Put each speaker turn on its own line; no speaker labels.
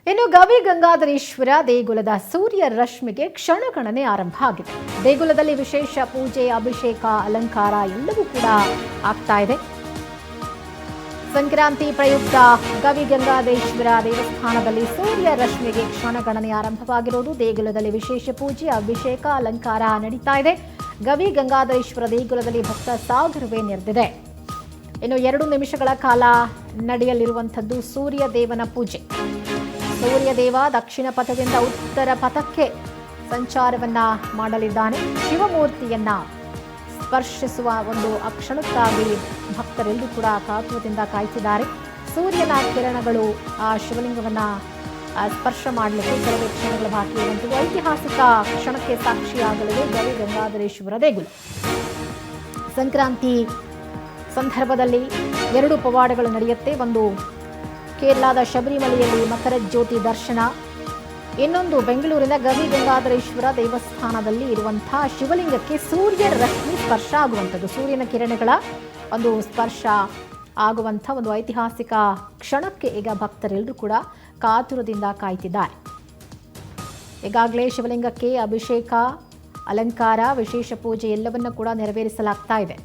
ಇನ್ನು ಗವಿ ಗಂಗಾಧರೇಶ್ವರ ದೇಗುಲದ ಸೂರ್ಯ ರಶ್ಮಿಗೆ ಕ್ಷಣಗಣನೆ ಆರಂಭ ಆಗಿದೆ. ದೇಗುಲದಲ್ಲಿ ವಿಶೇಷ ಪೂಜೆ, ಅಭಿಷೇಕ, ಅಲಂಕಾರ ಎಲ್ಲವೂ ಕೂಡ ಆಗ್ತಾ ಇದೆ. ಸಂಕ್ರಾಂತಿ ಪ್ರಯುಕ್ತ ಗವಿ ಗಂಗಾಧರೇಶ್ವರ ದೇವಸ್ಥಾನದಲ್ಲಿ ಸೂರ್ಯ ರಶ್ಮಿಗೆ ಕ್ಷಣಗಣನೆ ಆರಂಭವಾಗಿರುವುದು. ದೇಗುಲದಲ್ಲಿ ವಿಶೇಷ ಪೂಜೆ, ಅಭಿಷೇಕ, ಅಲಂಕಾರ ನಡೀತಾ ಇದೆ. ಗವಿ ಗಂಗಾಧರೇಶ್ವರ ದೇಗುಲದಲ್ಲಿ ಭಕ್ತ ಸಾಗರವೇ ನೆರೆದಿದೆ. ಇನ್ನು 2 ನಿಮಿಷಗಳ ಕಾಲ ನಡೆಯಲಿರುವಂಥದ್ದು ಸೂರ್ಯ ದೇವನ ಪೂಜೆ. ಸೂರ್ಯದೇವ ದಕ್ಷಿಣ ಪಥದಿಂದ ಉತ್ತರ ಪಥಕ್ಕೆ ಸಂಚಾರವನ್ನ ಮಾಡಲಿದ್ದಾನೆ. ಶಿವಮೂರ್ತಿಯನ್ನ ಸ್ಪರ್ಶಿಸುವ ಒಂದು ಅಕ್ಷಣಕ್ಕಾಗಿ ಭಕ್ತರೆಲ್ಲರೂ ಕೂಡ ಕಾತುರದಿಂದ ಕಾಯ್ತಿದ್ದಾರೆ. ಸೂರ್ಯನ ಕಿರಣಗಳು ಆ ಶಿವಲಿಂಗವನ್ನ ಸ್ಪರ್ಶ ಮಾಡಲಿಕ್ಕೆ ಕೆಲವೇ ಕ್ಷಣಗಳ ಬಾಕಿ ಇರುವಂಥದ್ದು. ಐತಿಹಾಸಿಕ ಕ್ಷಣಕ್ಕೆ ಸಾಕ್ಷಿಯಾಗಲಿದೆ ಗವಿ ಗಂಗಾಧರೇಶ್ವರ ದೇಗುಲ. ಸಂಕ್ರಾಂತಿ ಸಂದರ್ಭದಲ್ಲಿ 2 ಪವಾಡಗಳು ನಡೆಯುತ್ತೆ. ಒಂದು ಕೇರಳದ ಶಬರಿಮಲೆಯಲ್ಲಿ ಮಕರ ಜ್ಯೋತಿ ದರ್ಶನ, ಇನ್ನೊಂದು ಬೆಂಗಳೂರಿನ ಗವಿ ಗಂಗಾಧರೇಶ್ವರ ದೇವಸ್ಥಾನದಲ್ಲಿ ಇರುವಂತಹ ಶಿವಲಿಂಗಕ್ಕೆ ಸೂರ್ಯ ರಶ್ಮಿ ಸ್ಪರ್ಶ ಆಗುವಂಥದ್ದು. ಸೂರ್ಯನ ಕಿರಣಗಳ ಒಂದು ಸ್ಪರ್ಶ ಆಗುವಂಥ ಒಂದು ಐತಿಹಾಸಿಕ ಕ್ಷಣಕ್ಕೆ ಈಗ ಭಕ್ತರೆಲ್ಲರೂ ಕೂಡ ಕಾತುರದಿಂದ ಕಾಯ್ತಿದ್ದಾರೆ. ಈಗಾಗಲೇ ಶಿವಲಿಂಗಕ್ಕೆ ಅಭಿಷೇಕ, ಅಲಂಕಾರ, ವಿಶೇಷ ಪೂಜೆ ಎಲ್ಲವನ್ನೂ ಕೂಡ ನೆರವೇರಿಸಲಾಗ್ತಾ ಇದೆ.